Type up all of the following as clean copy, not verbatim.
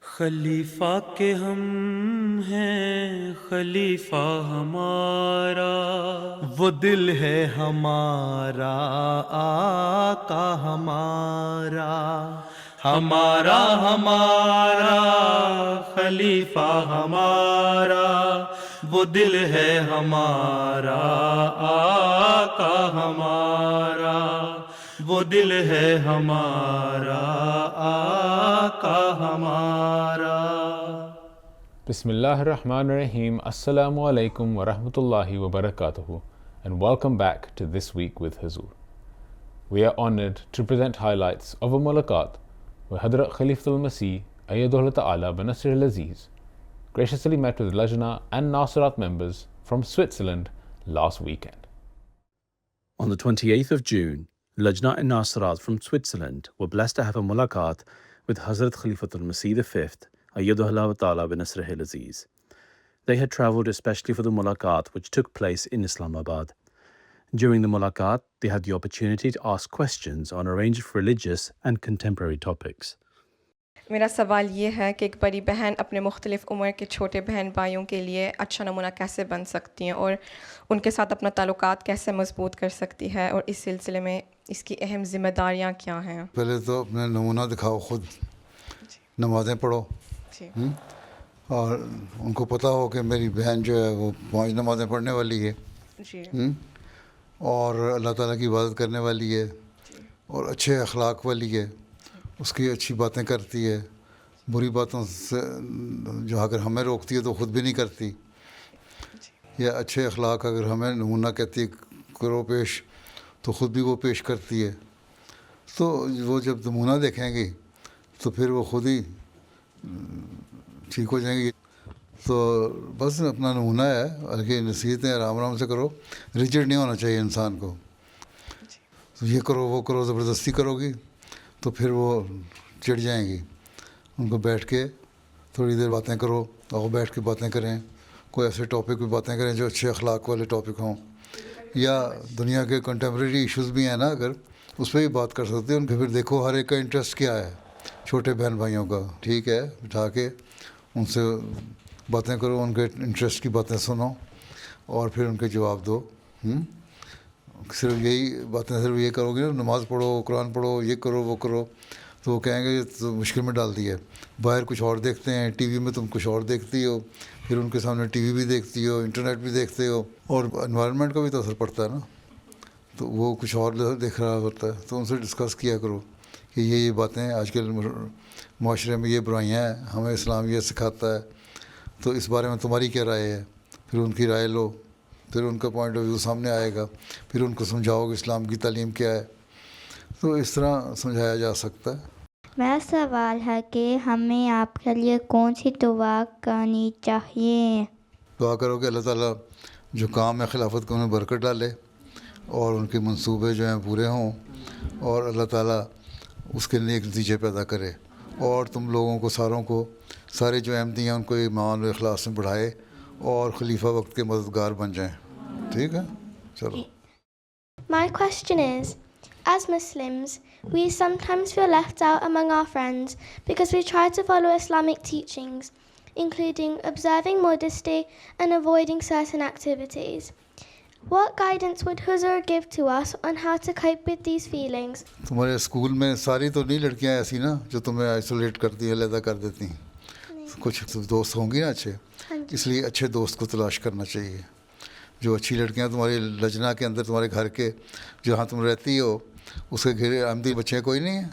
خلیفہ کے ہم ہیں خلیفہ ہمارا، وہ دل ہے ہمارا آقا ہمارا، ہمارا ہمارا خلیفہ ہمارا، وہ دل ہے ہمارا آقا ہمارا، وہ دل ہے ہمارا آقا ہمارا۔ بسم اللہ الرحمن الرحیم. Assalamu alaikum wa rahmatullahi wa barakatuhu, and welcome back to This Week with Huzur. We are honored to present highlights of a mulaqat where Hadrat Khalifatul Masih Ayyadullah Ta'ala bin Nasr al-Aziz graciously met with Lajna and Nasirat members from Switzerland last weekend. On the 28th of June, Lajna and Nasirat from Switzerland were blessed to have a mulaqat with Hazrat Khalifatul Masih V, Ayyadullah Ta'ala bin Nasr al-Aziz. They had travelled especially for the mulaqat which took place in Islamabad. During the mulaqat, they had the opportunity to ask questions on a range of religious and contemporary topics. میرا سوال یہ ہے کہ ایک بڑی بہن اپنے مختلف عمر کے چھوٹے بہن بھائیوں کے لیے اچھا نمونہ کیسے بن سکتی ہیں اور ان کے ساتھ اپنا تعلقات کیسے مضبوط کر سکتی ہے، اور اس سلسلے میں اس کی اہم ذمہ داریاں کیا ہیں؟ پہلے تو اپنا نمونہ دکھاؤ، خود نمازیں پڑھو، اور ان کو پتہ ہو کہ میری بہن جو ہے وہ 5 نمازیں پڑھنے والی ہے اور اللہ تعالیٰ کی عبادت کرنے والی ہے اور اچھے اخلاق والی ہے، اس کی اچھی باتیں کرتی ہے، بری باتوں سے جو اگر ہمیں روکتی ہے تو خود بھی نہیں کرتی، یا اچھے اخلاق اگر ہمیں نمونہ کہتی ہے کرو پیش تو خود بھی وہ پیش کرتی ہے، تو وہ جب نمونہ دیکھیں گی تو پھر وہ خود ہی ٹھیک ہو جائیں گی۔ تو بس اپنا نمونہ ہے، ہلکی نصیحتیں آرام آرام سے کرو، ریجڈ نہیں ہونا چاہیے انسان کو، تو یہ کرو وہ کرو، زبردستی کرو گی تو پھر وہ چڑھ جائیں گی۔ ان کو بیٹھ کے تھوڑی دیر باتیں کرو، اور بیٹھ کے باتیں کریں، کوئی ایسے ٹاپک پہ باتیں کریں جو اچھے اخلاق والے ٹاپک ہوں، یا دنیا کے کنٹمپریری ایشوز بھی ہیں نا، اگر اس پہ بھی بات کر سکتے ہیں۔ ان کے پھر دیکھو ہر ایک کا انٹرسٹ کیا ہے، چھوٹے بہن بھائیوں کا، ٹھیک ہے، بٹھا کے ان سے باتیں کرو، ان کے انٹرسٹ کی باتیں سنو اور پھر ان کے جواب دو۔ صرف یہی باتیں صرف یہ کرو گے نا، نماز پڑھو، قرآن پڑھو، یہ کرو وہ کرو، تو وہ کہیں گے یہ تو مشکل میں ڈال دیا ہے، باہر کچھ اور دیکھتے ہیں، ٹی وی میں تم کچھ اور دیکھتی ہو، پھر ان کے سامنے ٹی وی بھی دیکھتی ہو، انٹرنیٹ بھی دیکھتے ہو، اور انوائرمنٹ کا بھی تو اثر پڑتا ہے نا، تو وہ کچھ اور دیکھ رہا ہوتا ہے، تو ان سے ڈسکس کیا کرو کہ یہ باتیں آج کل معاشرے میں یہ برائیاں ہیں، ہمیں اسلام یہ سکھاتا ہے، تو اس بارے میں تمہاری کیا رائے ہے، پھر ان کی رائے لو، پھر ان کا پوائنٹ آف ویو سامنے آئے گا، پھر ان کو سمجھاؤ کہ اسلام کی تعلیم کیا ہے، تو اس طرح سمجھایا جا سکتا ہے۔ میرا سوال ہے کہ ہمیں آپ کے لیے کون سی دعا کرنی چاہیے؟ دعا کرو کہ اللہ تعالیٰ جو کام ہے خلافت کو انہیں برکت ڈالے اور ان کے منصوبے جو ہیں پورے ہوں، اور اللہ تعالیٰ اس کے نیک نتیجے پیدا کرے، اور تم لوگوں کو ساروں کو سارے جو احمدی ہیں ان کو ایمان و اخلاص میں بڑھائے اور خلیفہ وقت کے مددگار بن جائیں۔ ٹھیک ہے، چلو۔ My question is, as Muslims, we sometimes feel left out among our friends because we try to follow Islamic teachings, including observing modesty and avoiding certain activities. What guidance would Huzur give to us on how to cope with these feelings? تمہارے school میں ساری تو نہیں لڑکیاں ایسی نا جو تمہیں آئسولیٹ کرتی ہیں، علیحدہ کر دیتی ہیں، کچھ دوست ہوں گی نا اچھے، اس لیے اچھے دوست کو تلاش کرنا چاہیے۔ جو اچھی لڑکیاں تمہاری لجنا کے اندر، تمہارے گھر کے جہاں تم رہتی ہو اس کے گھر احمدی بچے کوئی نہیں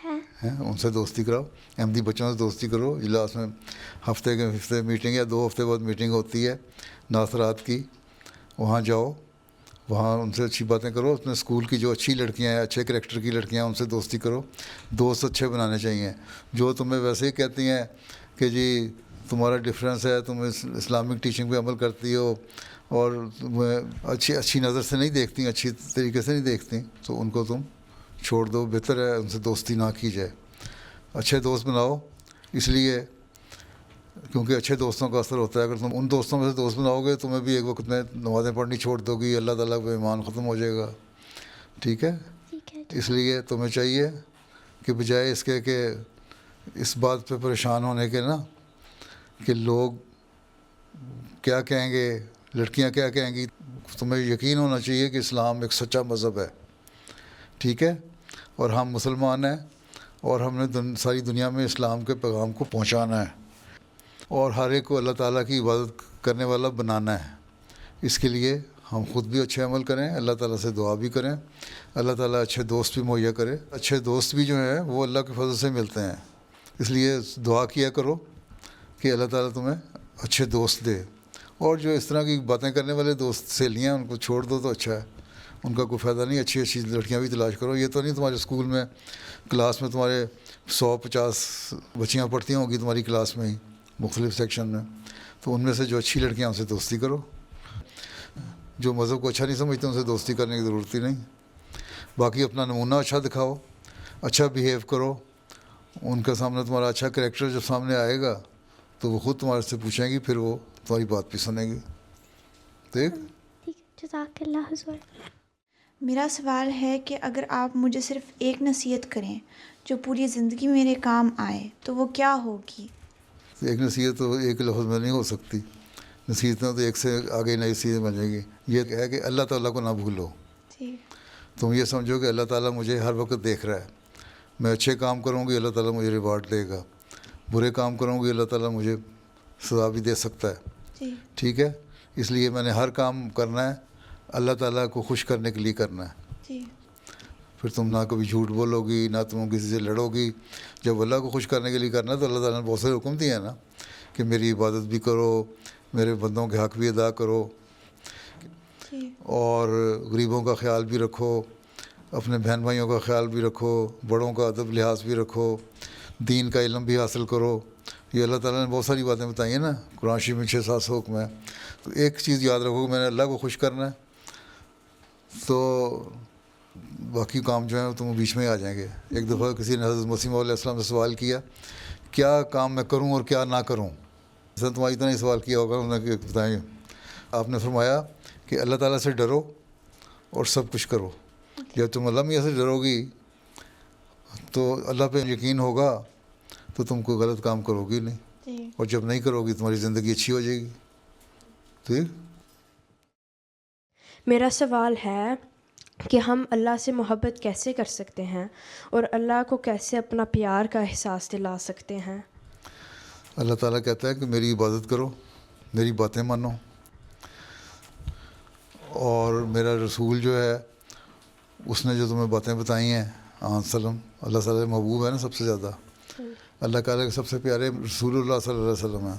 ہیں، ان سے دوستی کراؤ، احمدی بچوں سے دوستی کرو۔ اجلاس میں ہفتے میٹنگ یا 2 ہفتے بعد میٹنگ ہوتی ہے ناصرات کی، وہاں جاؤ، وہاں ان سے اچھی باتیں کرو۔ اپنے اسکول کی جو اچھی لڑکیاں ہیں، اچھے کریکٹر کی لڑکیاں، ان سے دوستی کرو، دوست اچھے بنانے چاہیے۔ جو تمہیں ویسے ہی کہتی ہیں کہ جی تمہارا ڈفرینس ہے، تم اسلامک ٹیچنگ پہ عمل کرتی ہو اور تمہیں اچھی نظر سے نہیں دیکھتی، اچھی طریقے سے نہیں دیکھتی، تو ان کو تم چھوڑ دو، بہتر ہے ان سے دوستی نہ کی جائے۔ اچھے دوست بناؤ، اس لیے کیونکہ اچھے دوستوں کا اثر ہوتا ہے۔ اگر تم ان دوستوں میں سے دوست بناؤ گے، تمہیں بھی ایک وقت میں نمازیں پڑھنی چھوڑ دو گی، اللہ تعالیٰ پہ ایمان ختم ہو جائے گا، ٹھیک ہے؟ اس لیے تمہیں چاہیے کہ بجائے اس کے کہ اس بات پہ پریشان ہونے کے نا کہ لوگ کیا کہیں گے، لڑکیاں کیا کہیں گی. تمہیں یقین ہونا چاہیے کہ اسلام ایک سچا مذہب ہے، ٹھیک ہے، اور ہم مسلمان ہیں اور ہم نے ساری دنیا میں اسلام کے پیغام کو پہنچانا ہے اور ہر ایک کو اللہ تعالیٰ کی عبادت کرنے والا بنانا ہے. اس کے لیے ہم خود بھی اچھے عمل کریں، اللہ تعالیٰ سے دعا بھی کریں، اللہ تعالیٰ اچھے دوست بھی مہیا کرے. اچھے دوست بھی جو ہیں وہ اللہ کے فضل سے ملتے ہیں، اس لیے دعا کیا کرو کہ اللہ تعالیٰ تمہیں اچھے دوست دے. اور جو اس طرح کی باتیں کرنے والے دوست سہیلیاں ان کو چھوڑ دو تو اچھا ہے، ان کا کوئی فائدہ نہیں. اچھی اچھی لڑکیاں بھی تلاش کرو. یہ تو نہیں تمہارے اسکول میں کلاس میں تمہارے 150 بچیاں پڑھتی ہوں گی تمہاری کلاس میں ہی مختلف سیکشن میں، تو ان میں سے جو اچھی لڑکیاں ان سے دوستی کرو. جو مذہب کو اچھا نہیں سمجھتے ان سے دوستی کرنے کی ضرورت ہی نہیں. باقی اپنا نمونہ اچھا دکھاؤ، اچھا بیہیو کرو. ان کا سامنے تمہارا اچھا کریکٹر جب سامنے آئے گا تو وہ خود تمہارے سے پوچھیں گی، پھر وہ تمہاری بات بھی سنیں گی. ٹھیک. جزاک اللہ حضور. میرا سوال ہے کہ اگر آپ مجھے صرف ایک نصیحت کریں جو پوری زندگی میرے کام آئے تو وہ کیا ہوگی؟ ایک نصیحت تو ایک لفظ میں نہیں ہو سکتی، نصیحتیں تو ایک سے آگے نئی نصیحت بنے گی. یہ ہے کہ اللہ تعالیٰ کو نہ بھولو. تم یہ سمجھو کہ اللہ تعالیٰ مجھے ہر وقت دیکھ رہا ہے. میں اچھے کام کروں گی اللہ تعالیٰ مجھے ریوارڈ دے گا، برے کام کروں گی اللہ تعالیٰ مجھے سزا بھی دے سکتا ہے. ٹھیک ہے. اس لیے میں نے ہر کام کرنا ہے اللہ تعالیٰ کو خوش کرنے کے لیے کرنا ہے. پھر تم نہ کبھی جھوٹ بولو گی، نہ تم کسی سے لڑو گی. جب اللہ کو خوش کرنے کے لیے کرنا ہے تو اللہ تعالیٰ نے بہت سارے حکم دیے ہیں نا کہ میری عبادت بھی کرو، میرے بندوں کے حق بھی ادا کرو، اور غریبوں کا خیال بھی رکھو، اپنے بہن بھائیوں کا خیال بھی رکھو، بڑوں کا ادب لحاظ بھی رکھو، دین کا علم بھی حاصل کرو. یہ اللہ تعالیٰ نے بہت ساری باتیں بتائی ہیں نا قرآن شریف میں 600-700 حکم ہیں. تو ایک چیز یاد رکھو کہ میں نے اللہ کو خوش کرنا ہے تو باقی کام جو ہیں تم بیچ میں آ جائیں گے. ایک دفعہ کسی نے حضرت مسیح علیہ السلام سے سوال کیا کیا کام میں کروں اور کیا نہ کروں. سر تمہاری اتنا ہی سوال کیا ہوگا انہوں نے بتائیں. آپ نے فرمایا کہ اللہ تعالیٰ سے ڈرو اور سب کچھ کرو. جب تم اللہ میاں سے ڈرو گی تو اللہ پہ یقین ہوگا تو تم کوئی غلط کام کرو گی نہیں، اور جب نہیں کرو گی تمہاری زندگی اچھی ہو جائے گی. ٹھیک. میرا سوال ہے کہ ہم اللہ سے محبت کیسے کر سکتے ہیں اور اللہ کو کیسے اپنا پیار کا احساس دلا سکتے ہیں؟ اللہ تعالیٰ کہتا ہے کہ میری عبادت کرو، میری باتیں مانو، اور میرا رسول جو ہے اس نے جو تمہیں باتیں بتائی ہیں وسلم، اللہ صلی اللہ محبوب ہے نا سب سے زیادہ. اللہ تعالیٰ کے سب سے پیارے رسول اللہ صلی اللہ علیہ وسلم ہیں.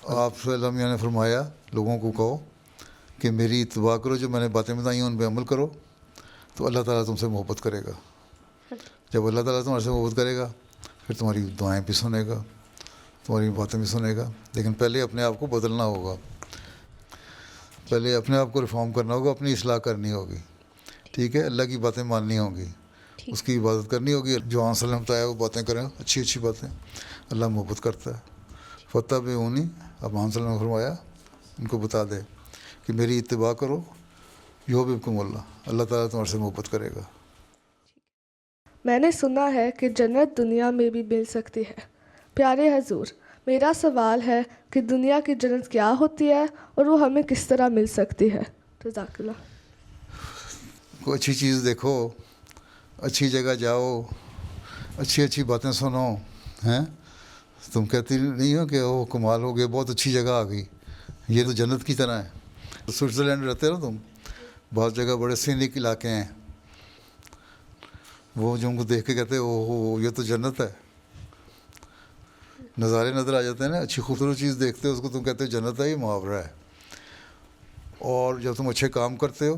آپ صلی اللہ علیہ وسلم نے فرمایا لوگوں کو کہو کہ میری اتباع کرو، جو میں نے باتیں بتائی ہیں ان پہ عمل کرو تو اللہ تعالیٰ تم سے محبت کرے گا. جب اللہ تعالیٰ تمہارے سے محبت کرے گا پھر تمہاری دعائیں بھی سنے گا، تمہاری باتیں بھی سنے گا. لیکن پہلے اپنے آپ کو بدلنا ہوگا، پہلے اپنے آپ کو ریفارم کرنا ہوگا، اپنی اصلاح کرنی ہوگی. ٹھیک ہے. اللہ کی باتیں ماننی ہوں گی، اس کی عبادت کرنی ہوگی. جو آن صلی اللہ علیہ وسلم ہے وہ باتیں کریں، اچھی اچھی باتیں. اللہ محبت کرتا ہے. فتح بے اونی اب آن صلی اللہ علیہ وسلم نے فرمایا ان کو بتا دے کہ میری اتباع کرو، یحببکم اللہ، اللہ تعالیٰ تمہارے سے محبت کرے گا. میں نے سنا ہے کہ جنت دنیا میں بھی مل سکتی ہے. پیارے حضور، میرا سوال ہے کہ دنیا کی جنت کیا ہوتی ہے اور وہ ہمیں کس طرح مل سکتی ہے؟ جزاک اللہ. کوئی اچھی چیز دیکھو، اچھی جگہ جاؤ، اچھی اچھی باتیں سنو. ہیں تم کہتی نہیں ہو کہ وہ کمال ہو گیا، بہت اچھی جگہ آ گئی، یہ تو جنت کی طرح ہے. سوئٹزرلینڈ رہتے ہو تم، بعض جگہ بڑے سینک علاقے ہیں، وہ جو ان کو دیکھ کے کہتے ہیں اوہ یہ تو جنت ہے. نظارے نظر آ جاتے ہیں نا، اچھی خوبصورت چیز دیکھتے ہو اس کو تم کہتے ہو جنت ہے، یہ محاورہ ہے. اور جب تم اچھے کام کرتے ہو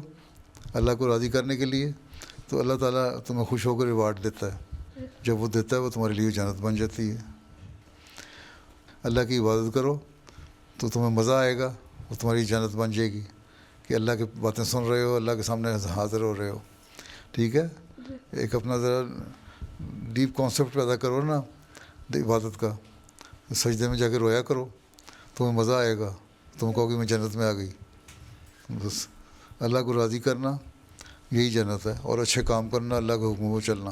اللہ کو راضی کرنے کے لیے تو اللہ تعالیٰ تمہیں خوش ہو کر ریوارڈ دیتا ہے. جب وہ دیتا ہے وہ تمہارے لیے جنت بن جاتی ہے. اللہ کی عبادت کرو تو تمہیں مزہ آئے گا، وہ تمہاری جنت بن جائے گی کہ اللہ کی باتیں سن رہے ہو، اللہ کے سامنے حاضر ہو رہے ہو. ٹھیک ہے. ایک اپنا ذرا ڈیپ کانسیپٹ پیدا کرو نا عبادت کا. سجدے میں جا کے رویا کرو، تمہیں مزہ آئے گا، تم کہو کہ میں جنت میں آ گئی. بس اللہ کو راضی کرنا یہی جنت ہے، اور اچھے کام کرنا، اللہ کے حکموں کو چلنا.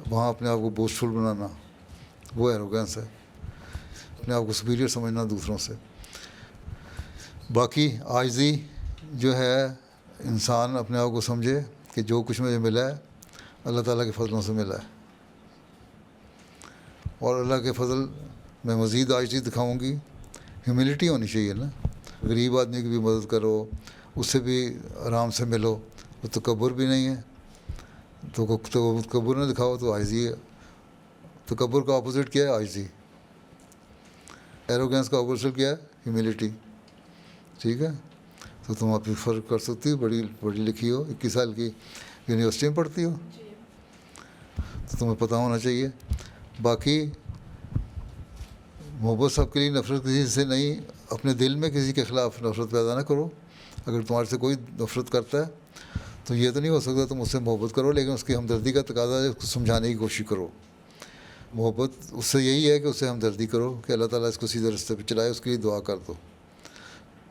وہاں اپنے آپ کو بوسٹفل بنانا وہ ایروگینس ہے، اپنے آپ کو سپیریئر سمجھنا دوسروں سے. باقی عاجزی جو ہے انسان اپنے آپ کو سمجھے کہ جو کچھ مجھے ملا ہے اللہ تعالیٰ کے فضلوں سے ملا ہے، اور اللہ کے فضل میں مزید عاجزی دکھاؤں گی. ہیوملٹی ہونی چاہیے نا، غریب آدمی کی بھی مدد کرو، اس سے بھی آرام سے ملو، وہ تکبر بھی نہیں ہے. تو تکبر نہ دکھاؤ تو عاجزی ہے. تکبر کا اپوزٹ کیا ہے؟ عاجزی. ایروگینس کا اپوزٹ کیا ہے؟ ہیوملٹی. ٹھیک ہے، تو تم آپ فرق کر سکتی ہو، پڑھی لکھی ہو، 21 سال کی یونیورسٹی میں پڑھتی ہو، تو تمہیں پتہ ہونا چاہیے. باقی محبت سب کے لیے، نفرت کسی سے نہیں. اپنے دل میں کسی کے خلاف نفرت پیدا نہ کرو. اگر تمہارے سے کوئی نفرت کرتا ہے تو یہ تو نہیں ہو سکتا تم اس سے محبت کرو، لیکن اس کی ہمدردی کا تقاضا ہے، اس کو سمجھانے کی کوشش کرو. محبت اس سے یہی ہے کہ اس سے ہمدردی کرو کہ اللہ تعالیٰ اس کو سیدھے راستے پہ چلائے، اس کے لیے دعا کر دو.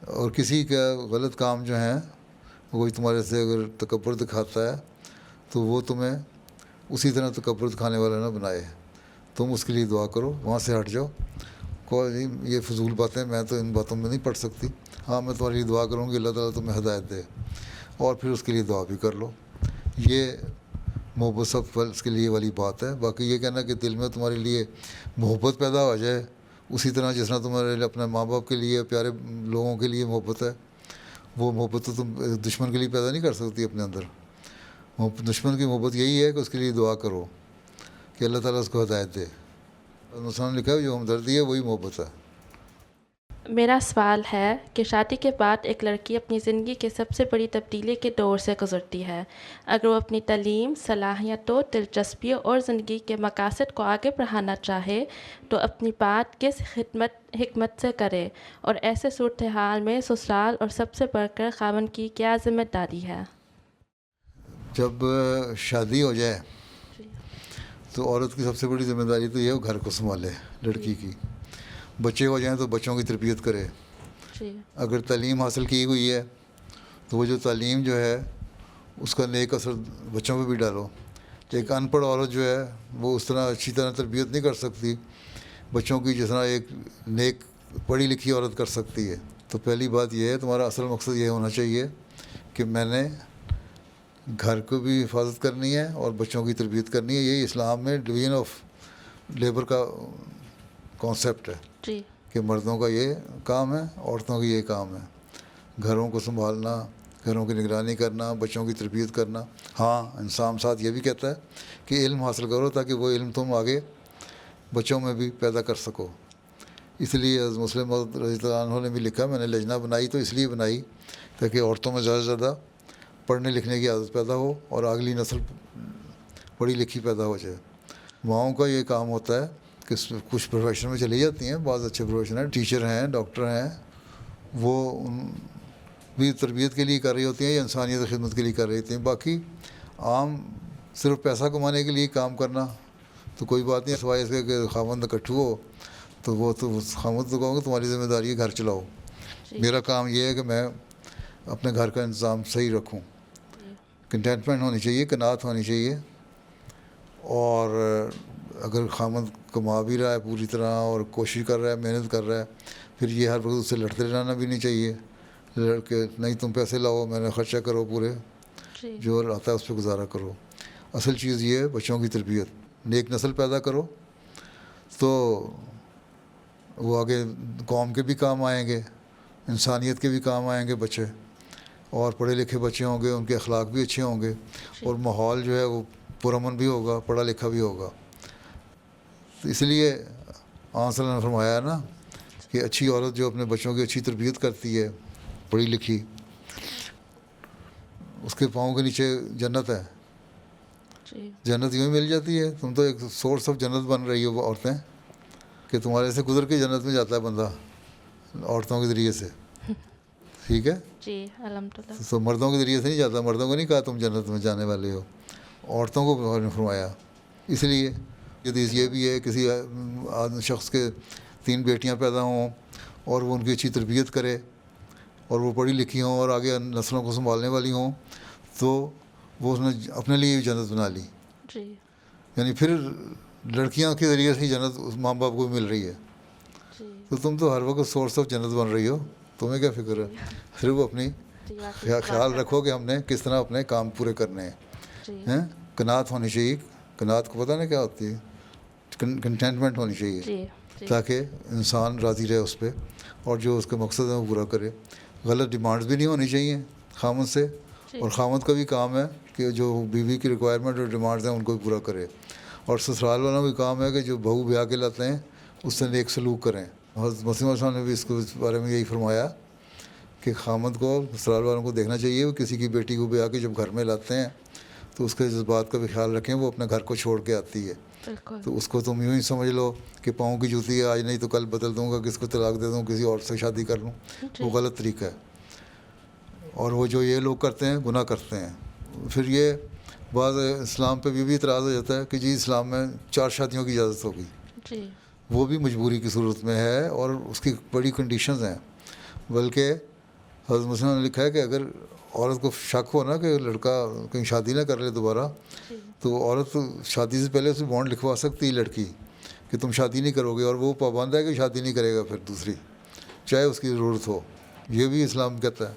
اور کسی کا غلط کام جو ہیں کوئی تمہارے سے اگر تکبر دکھاتا ہے تو وہ تمہیں اسی طرح تکبر دکھانے والا نہ بنائے. تم اس کے لیے دعا کرو، وہاں سے ہٹ جاؤ. کوئی یہ فضول باتیں میں تو ان باتوں میں نہیں پڑھ سکتی. ہاں میں تمہارے لیے دعا کروں گی اللہ تعالیٰ تمہیں ہدایت دے، اور پھر اس کے لیے دعا بھی کر لو. یہ محبت سب فرض کے لیے والی بات ہے. باقی یہ کہنا کہ دل میں تمہارے لیے محبت پیدا ہو جائے اسی طرح جس طرح تمہارے لیے اپنے ماں باپ کے لیے، پیارے لوگوں کے لیے محبت ہے، وہ محبت تو تم دشمن کے لیے پیدا نہیں کر سکتی اپنے اندر. دشمن کی محبت یہی ہے کہ اس کے لیے دعا کرو کہ اللہ تعالیٰ اس کو ہدایت دے. مسلمان نے لکھا ہے جو ہمدردی ہے وہی محبت ہے. میرا سوال ہے کہ شادی کے بعد ایک لڑکی اپنی زندگی کے سب سے بڑی تبدیلی کے دور سے گزرتی ہے. اگر وہ اپنی تعلیم، صلاحیتوں، دلچسپیوں اور زندگی کے مقاصد کو آگے بڑھانا چاہے تو اپنی بات کس حکمت سے کرے، اور ایسے صورتحال میں سسرال اور سب سے بڑھ کر خاوند کی کیا ذمہ داری ہے؟ جب شادی ہو جائے تو عورت کی سب سے بڑی ذمہ داری تو یہ ہے گھر کو سنبھالے. لڑکی کی بچے ہو جائیں تو بچوں کی تربیت کرے. اگر تعلیم حاصل کی ہوئی ہے تو وہ جو تعلیم جو ہے اس کا نیک اثر بچوں پہ بھی ڈالو. ایک ان پڑھ عورت جو ہے وہ اس طرح اچھی طرح تربیت نہیں کر سکتی بچوں کی جس طرح ایک نیک پڑھی لکھی عورت کر سکتی ہے. تو پہلی بات یہ ہے تمہارا اصل مقصد یہ ہونا چاہیے کہ میں نے گھر کو بھی حفاظت کرنی ہے اور بچوں کی تربیت کرنی ہے. یہی اسلام میں ڈویژن آف لیبر کا کانسیپٹ ہے کہ مردوں کا یہ کام ہے، عورتوں کا یہ کام ہے. گھروں کو سنبھالنا، گھروں کی نگرانی کرنا، بچوں کی تربیت کرنا. ہاں انسان ساتھ یہ بھی کہتا ہے کہ علم حاصل کرو تاکہ وہ علم تم آگے بچوں میں بھی پیدا کر سکو. اس لیے مسلم رضی اللہ عنہ نے بھی لکھا میں نے لجنہ بنائی تو اس لیے بنائی تاکہ عورتوں میں زیادہ سے زیادہ پڑھنے لکھنے کی عادت پیدا ہو اور اگلی نسل پڑھی لکھی پیدا ہو جائے. ماؤں کا یہ کام ہوتا ہے کہ کچھ پروفیشن میں چلی جاتی ہیں، بعض اچھے پروفیشن ہیں، ٹیچر ہیں، ڈاکٹر ہیں، وہ بھی تربیت کے لیے کر رہی ہوتی ہیں یا انسانیت کی خدمت کے لیے کر رہی ہوتی ہیں. باقی عام صرف پیسہ کمانے کے لیے کام کرنا تو کوئی بات نہیں، سوائے اس کے کہ خاوند اکٹھو ہو تو وہ تو خاوند تو کہوں گا تمہاری ذمہ داری ہے گھر چلاؤ. میرا کام یہ ہے کہ میں اپنے گھر کا انتظام صحیح رکھوں. کنٹینٹمنٹ ہونی چاہیے، قناعت ہونی چاہیے. اور اگر خاوند کما بھی رہا ہے پوری طرح اور کوشش کر رہا ہے، محنت کر رہا ہے، پھر یہ ہر وقت اس سے لڑتے رہنا بھی نہیں چاہیے. لڑکے نہیں تم پیسے لاؤ، میں نے خرچہ کرو، پورے جو آتا ہے اس پہ گزارا کرو. اصل چیز یہ ہے بچوں کی تربیت. نیک نسل پیدا کرو تو وہ آگے قوم کے بھی کام آئیں گے، انسانیت کے بھی کام آئیں گے بچے، اور پڑھے لکھے بچے ہوں گے، ان کے اخلاق بھی اچھے ہوں گے، اور ماحول جو ہے وہ پرامن بھی ہوگا، پڑھا لکھا بھی ہوگا. تو اس لیے آن صلی اللہ نے فرمایا نا کہ اچھی عورت جو اپنے بچوں کی اچھی تربیت کرتی ہے، پڑھی لکھی، اس کے پاؤں کے نیچے جنت ہے. جنت یوں ہی مل جاتی ہے. تم تو ایک سورس آف جنت بن رہی ہو عورتیں، کہ تمہارے سے گزر کے جنت میں جاتا ہے بندہ عورتوں کے ذریعے سے. ٹھیک ہے جی الحمدللہ. تو مردوں کے ذریعے سے نہیں جاتا. مردوں کو نہیں کہا تم جنت میں جانے والے ہو، عورتوں کو فرمایا. اس لیے حدیث یہ بھی ہے کسی شخص کے 3 بیٹیاں پیدا ہوں اور وہ ان کی اچھی تربیت کرے اور وہ پڑھی لکھی ہوں اور آگے نسلوں کو سنبھالنے والی ہوں تو وہ اس نے اپنے لیے بھی جنت بنا لی. یعنی پھر لڑکیاں کے ذریعے سے ہی جنت اس ماں باپ کو مل رہی ہے. تو تم تو ہر وقت سورس آف جنت بن رہی ہو, تمہیں کیا فکر ہے؟ صرف اپنی خیال رکھو کہ ہم نے کس طرح اپنے کام پورے کرنے ہیں. قناعت ہونی چاہیے. قناعت کو پتہ نہیں کیا ہوتی ہے؟ کنٹینٹمنٹ ہونی چاہیے تاکہ انسان راضی رہے اس پہ اور جو اس کے مقصد ہے وہ پورا کرے. غلط ڈیمانڈز بھی نہیں ہونی چاہیے خامد سے, اور خامد کا بھی کام ہے کہ جو بیوی کی ریکوائرمنٹ اور ڈیمانڈز ہیں ان کو بھی پورا کرے, اور سسرال والوں کا بھی کام ہے کہ جو بہو بیاہ کے لاتے ہیں اس سے نیک سلوک کریں. حضرت مسیح صاحب نے بھی اس کو اس بارے میں یہی فرمایا کہ خامد کو سسرال والوں کو دیکھنا چاہیے وہ کسی کی بیٹی کو بیاہ کے جب گھر میں لاتے ہیں تو اس کے جذبات کا بھی خیال رکھیں. وہ اپنے گھر کو چھوڑ کے آتی ہے تو اس کو تم یوں ہی سمجھ لو کہ پاؤں کی جوتی ہے, آج نہیں تو کل بدل دوں گا, کس کو طلاق دے دوں, کسی اور سے شادی کر لوں. وہ غلط طریقہ ہے. اور وہ جو یہ لوگ کرتے ہیں گناہ کرتے ہیں. پھر یہ بعض اسلام پہ بھی اعتراض ہو جاتا ہے کہ جی اسلام میں 4 شادیوں کی اجازت ہوگی. وہ بھی مجبوری کی صورت میں ہے اور اس کی بڑی کنڈیشنز ہیں. بلکہ حضرت مسلم نے لکھا ہے کہ اگر عورت کو شک ہو نا کہ لڑکا کہیں شادی نہ کر لے دوبارہ, تو عورت شادی سے پہلے اسے بانڈ لکھوا سکتی ہے لڑکی کہ تم شادی نہیں کرو گے, اور وہ پابند ہے کہ شادی نہیں کرے گا پھر دوسری, چاہے اس کی ضرورت ہو. یہ بھی اسلام کہتا ہے.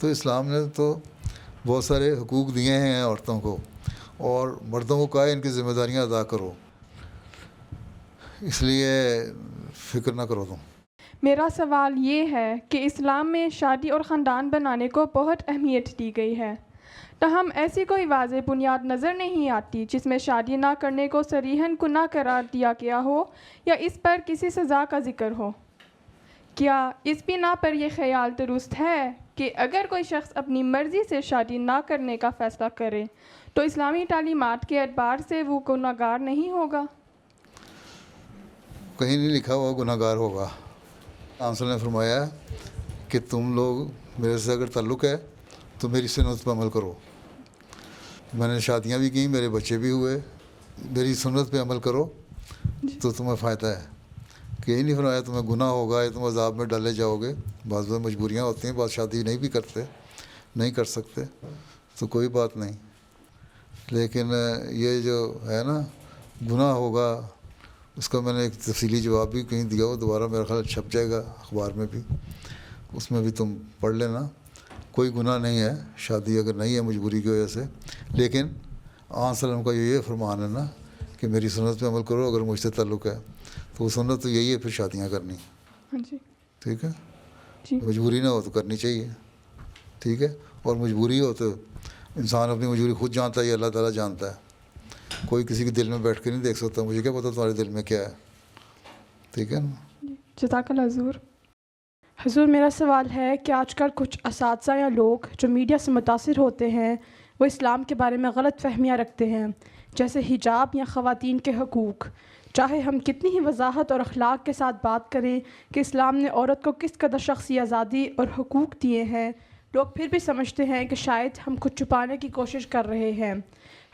تو اسلام نے تو بہت سارے حقوق دیے ہیں عورتوں کو, اور مردوں کو کہا ہے ان کی ذمہ داریاں ادا کرو. اس لیے فکر نہ کرو تم. میرا سوال یہ ہے کہ اسلام میں شادی اور خاندان بنانے کو بہت اہمیت دی گئی ہے, تاہم ایسی کوئی واضح بنیاد نظر نہیں آتی جس میں شادی نہ کرنے کو صریحاً گناہ قرار دیا گیا ہو یا اس پر کسی سزا کا ذکر ہو. کیا اس بنا پر یہ خیال درست ہے کہ اگر کوئی شخص اپنی مرضی سے شادی نہ کرنے کا فیصلہ کرے تو اسلامی تعلیمات کے اعتبار سے وہ گناہ گار نہیں ہوگا؟ کہیں نہیں لکھا ہوا گناہ گار ہوگا. آنسر نے فرمایا کہ تم لوگ میرے سے اگر تعلق ہے تو میری سنت پہ عمل کرو. میں نے شادیاں بھی کیں, میرے بچے بھی ہوئے, میری سنت پہ عمل کرو تو تمہیں فائدہ ہے. کہ یہی نہیں فرمایا تمہیں گناہ ہوگا یا تم عذاب میں ڈالے جاؤ گے. بعض مجبوریاں ہوتی ہیں, بعض شادی نہیں بھی کرتے, نہیں کر سکتے, تو کوئی بات نہیں. لیکن یہ جو ہے نا گناہ ہوگا, اس کا میں نے ایک تفصیلی جواب بھی کہیں دیا ہو, دوبارہ میرا خیال چھپ جائے گا اخبار میں بھی, اس میں بھی تم پڑھ لینا. کوئی گناہ نہیں ہے شادی اگر نہیں ہے مجبوری کی وجہ سے. لیکن آن سلم کا یہ فرمان ہے نا کہ میری سنت پہ عمل کرو اگر مجھ سے تعلق ہے, تو وہ سنت تو یہی ہے پھر شادیاں کرنی. ٹھیک ہے, مجبوری نہ ہو تو کرنی چاہیے. ٹھیک ہے, اور مجبوری ہو تو انسان اپنی مجبوری خود جانتا ہے یا اللہ تعالیٰ جانتا ہے. کوئی کسی کے دل میں بیٹھ کے نہیں دیکھ سکتا, مجھے کیا پتا تمہارے دل میں کیا ہے. ٹھیک ہے نا. جزاک اللہ حضور. حضور میرا سوال ہے کہ آج کل کچھ اساتذہ یا لوگ جو میڈیا سے متاثر ہوتے ہیں وہ اسلام کے بارے میں غلط فہمیاں رکھتے ہیں, جیسے حجاب یا خواتین کے حقوق. چاہے ہم کتنی ہی وضاحت اور اخلاق کے ساتھ بات کریں کہ اسلام نے عورت کو کس قدر شخصی آزادی اور حقوق دیے ہیں, لوگ پھر بھی سمجھتے ہیں کہ شاید ہم کچھ چھپانے کی کوشش کر رہے ہیں.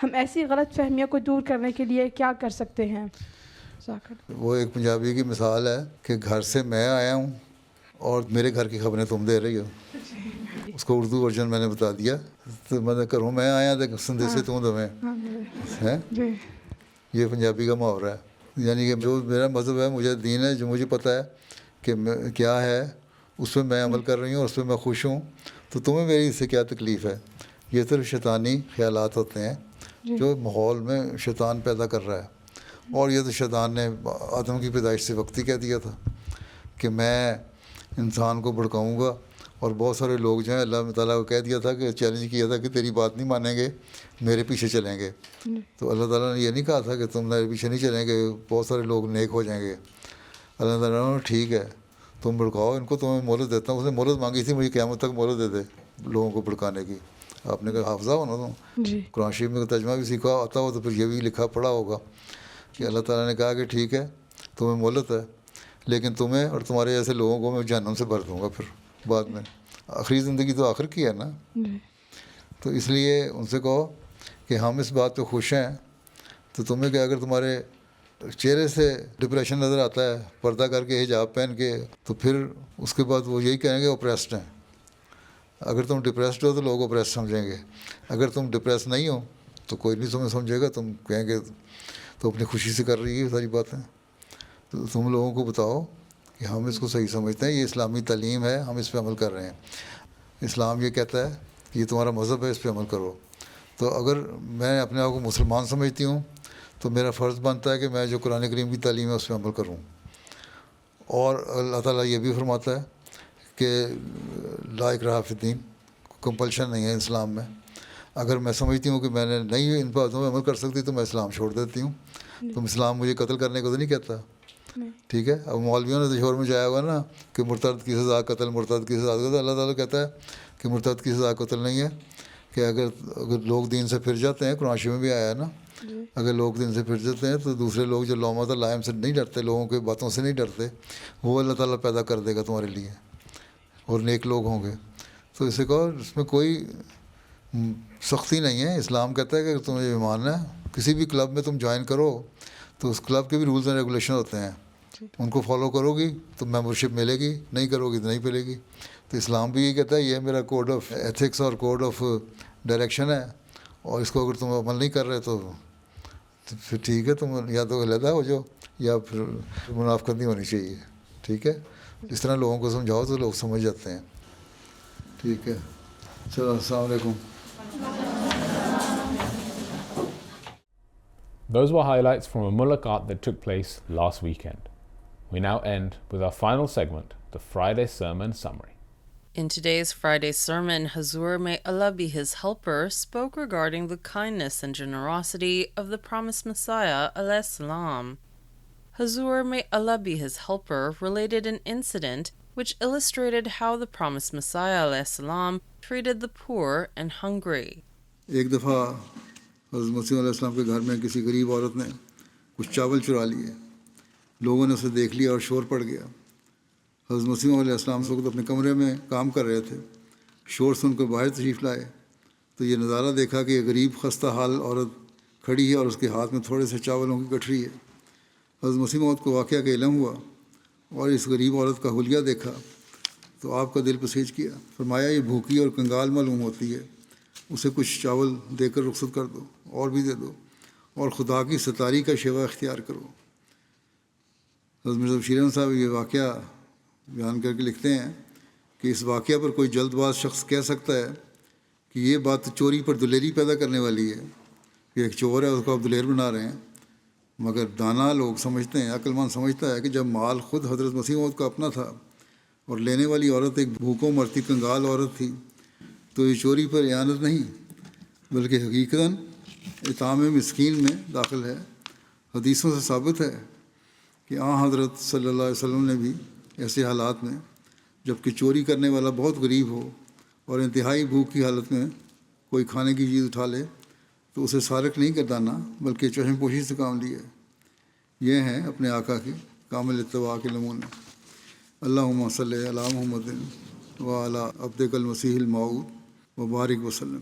ہم ایسی غلط فہمیوں کو دور کرنے کے لیے کیا کر سکتے ہیں؟ وہ ایک پنجابی کی مثال ہے کہ گھر سے میں آیا ہوں اور میرے گھر کی خبریں تم دے رہی ہو. اس کو اردو ورژن میں نے بتا دیا. تو میں کروں میں آیا تو سندیسے تم دمیں ہے. یہ پنجابی کا محاورہ ہے. یعنی کہ جو میرا مذہب ہے, مجھے دین ہے, جو مجھے پتہ ہے کہ کیا ہے, اس پہ میں عمل کر رہی ہوں اور اس پہ میں خوش ہوں. تو تمہیں میری اس سے کیا تکلیف ہے؟ یہ صرف شیطانی خیالات ہوتے ہیں جو ماحول میں شیطان پیدا کر رہا ہے. اور یہ تو شیطان نے آدم کی پیدائش سے وقت ہی کہہ دیا تھا کہ میں انسان کو بھڑکاؤں گا. اور بہت سارے لوگ جو ہیں اللہ تعالیٰ کو کہہ دیا تھا کہ چیلنج کیا تھا کہ تیری بات نہیں مانیں گے, میرے پیچھے چلیں گے. تو اللہ تعالیٰ نے یہ نہیں کہا تھا کہ تم میرے پیچھے نہیں چلیں گے, بہت سارے لوگ نیک ہو جائیں گے. اللہ تعالیٰ نے ٹھیک ہے تم بھڑکاؤ ان کو, تمہیں مہلت دیتا ہوں. اس نے مہلت مانگی تھی, مجھے قیامت تک مہلت دے دے لوگوں کو بھڑکانے کی. آپ نے کہا حافظہ ہونا تم, قرآن شریف میں ترجمہ بھی سیکھا آتا ہو تو پھر یہ بھی لکھا پڑھا ہوگا کہ اللہ تعالیٰ نے کہا کہ ٹھیک ہے تمہیں مہلت ہے, لیکن تمہیں اور تمہارے جیسے لوگوں کو میں جہنم سے بھر دوں گا پھر بعد میں. آخری زندگی تو آخر کی ہے نا. تو اس لیے ان سے کہو کہ ہم اس بات پہ خوش ہیں. تو تمہیں کہ اگر تمہارے چہرے سے ڈپریشن نظر آتا ہے پردہ کر کے حجاب پہن کے, تو پھر اس کے بعد وہ یہی کہیں گے اوپریسڈ ہیں. اگر تم ڈپریسڈ ہو تو لوگ اوپریسڈ سمجھیں گے. اگر تم ڈپریس نہیں ہو تو کوئی نہیں تمہیں سمجھے گا. تم کہیں گے تو اپنی خوشی سے کر رہی ہے ساری باتیں. تو تم لوگوں کو بتاؤ کہ ہم اس کو صحیح سمجھتے ہیں, یہ اسلامی تعلیم ہے, ہم اس پہ عمل کر رہے ہیں. اسلام یہ کہتا ہے کہ یہ تمہارا مذہب ہے, اس پہ عمل کرو. تو اگر میں اپنے آپ کو مسلمان سمجھتی ہوں تو میرا فرض بنتا ہے کہ میں جو قرآن کریم کی تعلیم ہے اس پہ عمل کروں. اور اللہ تعالیٰ یہ بھی فرماتا ہے کہ لا اکراہ فی الدین, کمپلشن نہیں ہے اسلام میں. اگر میں سمجھتی ہوں کہ میں نے نہیں ان باتوں پہ عمل کر سکتی تو میں اسلام چھوڑ دیتی ہوں. تو اسلام مجھے قتل کرنے کو تو نہیں کہتا, ٹھیک ہے. اب مولویوں نے تو شور میں جایا ہوا نا کہ مرتد کی سزا قتل, مرتد کی سزا قتل. اللہ تعالیٰ کہتا ہے کہ مرتد کی سزا قتل نہیں ہے, کہ اگر لوگ دین سے پھر جاتے ہیں, قرآن شریف میں بھی آیا ہے نا, اگر لوگ دین سے پھر جاتے ہیں تو دوسرے لوگ جو لومۃ لائم سے نہیں ڈرتے, لوگوں کی باتوں سے نہیں ڈرتے, وہ اللہ تعالیٰ پیدا کر دے گا تمہارے لیے, اور نیک لوگ ہوں گے. تو اسے کہو اس میں کوئی سختی نہیں ہے. اسلام کہتا ہے کہ اگر تمہیں یہ ماننا ہے, کسی بھی کلب میں تم جوائن کرو تو اس کلب کے بھی رولز اینڈ ریگولیشن ہوتے ہیں, ان کو فالو کرو گی تو ممبرشپ ملے گی, نہیں کرو گی تو نہیں ملے گی. تو اسلام بھی یہ کہتا ہے یہ میرا کوڈ آف ایتھکس اور کوڈ آف ڈائریکشن ہے, اور اس کو اگر تم عمل نہیں کر رہے تو پھر ٹھیک ہے, تم یا تو علیحدہ ہو جاؤ یا پھر منافقت نہیں ہونی چاہیے, ٹھیک ہے. اس طرح لوگوں کو سمجھاؤ تو لوگ سمجھ جاتے ہیں, ٹھیک ہے. چلو السلام علیکم. Those were highlights from a mulaqat that took place last weekend. We now end with our final segment, the Friday Sermon Summary. In today's Friday sermon, Hazur, may Allah be his helper, spoke regarding the kindness and generosity of the promised Messiah, alayhi salam. Hazur, may Allah be his helper, related an incident which illustrated how the promised Messiah, alayhi salam, treated the poor and hungry. ایک دفعہ حضرت مسیح علیہ السلام کے گھر میں کسی غریب عورت نے کچھ چاول چرا لیے. لوگوں نے اسے دیکھ لیا اور شور پڑ گیا. حضرت مسیح علیہ السلام اس وقت اپنے کمرے میں کام کر رہے تھے. شور سن کر باہر تشریف لائے تو یہ نظارہ دیکھا کہ یہ غریب خستہ حال عورت کھڑی ہے اور اس کے ہاتھ میں تھوڑے سے چاولوں کی گٹھری ہے. حضرت مسیح موعود کو واقعہ کا علم ہوا اور اس غریب عورت کا حلیہ دیکھا تو آپ کا دل پسیج کیا. فرمایا یہ بھوکی اور کنگال معلوم ہوتی ہے, اسے کچھ چاول دے کر رخصت کر دو, اور بھی دے دو, اور خدا کی ستاری کا شیوا اختیار کرو. حضرت مرزا بشیر احمد صاحب یہ واقعہ بیان کر کے لکھتے ہیں کہ اس واقعہ پر کوئی جلد باز شخص کہہ سکتا ہے کہ یہ بات چوری پر دلیری پیدا کرنے والی ہے, کہ ایک چور ہے اس کو آپ دلیر بنا رہے ہیں. مگر دانا لوگ سمجھتے ہیں, عقل مند سمجھتا ہے کہ جب مال خود حضرت مسیح موعود کا اپنا تھا اور لینے والی عورت ایک بھوکوں مرتی کنگال عورت تھی, تو یہ چوری پر اعانت نہیں بلکہ حقیقتاً اطعام مسکین میں داخل ہے. حدیثوں سے ثابت ہے کہ حضرت صلی اللہ علیہ وسلم نے بھی ایسے حالات میں جب کہ چوری کرنے والا بہت غریب ہو اور انتہائی بھوک کی حالت میں کوئی کھانے کی چیز اٹھا لے تو اسے سارق نہیں گردانا بلکہ چشم پوشی سے کام لیا. یہ ہیں اپنے آقا کی کامل اتباع کے نمونے. اللہم صلی علی محمد و علی عبدک المسیح الموعود وبارک وسلم.